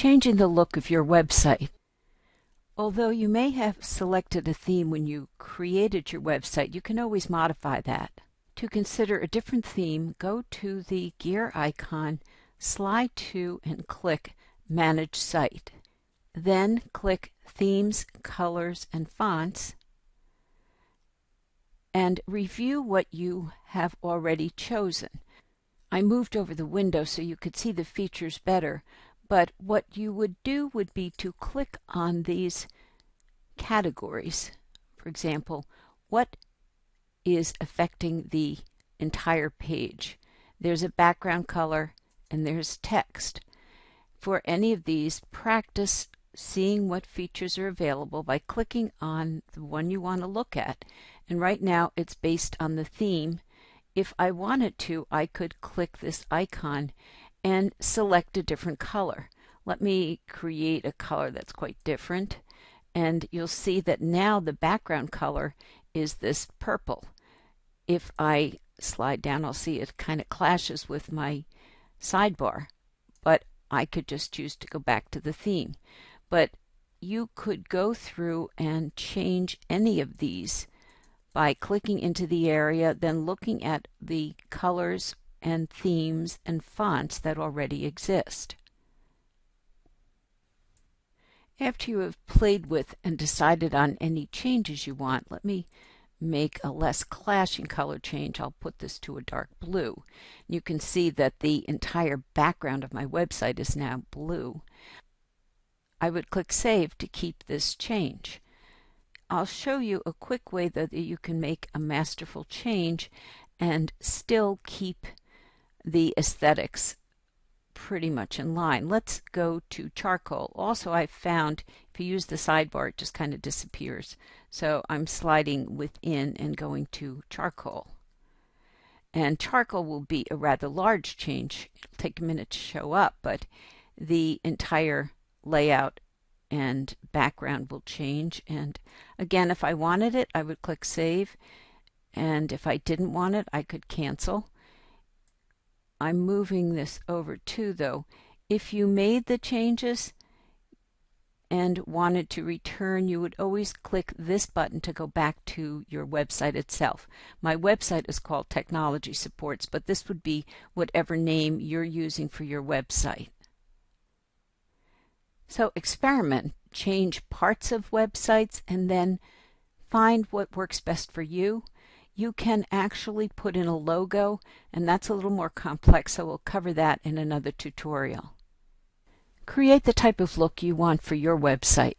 Changing the look of your website. Although you may have selected a theme when you created your website, you can always modify that. To consider a different theme, go to the gear icon, slide to and click Manage Site. Then click Themes, Colors, and Fonts, and review what you have already chosen. I moved over the window so you could see the features better, but what you would do would be to click on these categories. For example, what is affecting the entire page? There's a background color and there's text. For any of these, practice seeing what features are available by clicking on the one you want to look at. And right now it's based on the theme. If I wanted to, I could click this icon and select a different color. Let me create a color that's quite different, and you'll see that now the background color is this purple. If I slide down, I'll see it kind of clashes with my sidebar, but I could just choose to go back to the theme. But you could go through and change any of these by clicking into the area, then looking at the colors and themes and fonts that already exist. After you have played with and decided on any changes you want, let me make a less clashing color change. I'll put this to a dark blue. You can see that the entire background of my website is now blue. I would click Save to keep this change. I'll show you a quick way that you can make a masterful change and still keep the aesthetics pretty much in line. Let's go to charcoal. Also, I found if you use the sidebar, it just kind of disappears. So I'm sliding within and going to charcoal. And charcoal will be a rather large change. It'll take a minute to show up, but the entire layout and background will change. And again, if I wanted it, I would click Save. And if I didn't want it, I could cancel. I'm moving this over too, though. If you made the changes and wanted to return, you would always click this button to go back to your website itself. My website is called Technology Supports, but this would be whatever name you're using for your website. So experiment, change parts of websites, and then find what works best for you. You can actually put in a logo, and that's a little more complex, so we'll cover that in another tutorial. Create the type of look you want for your website.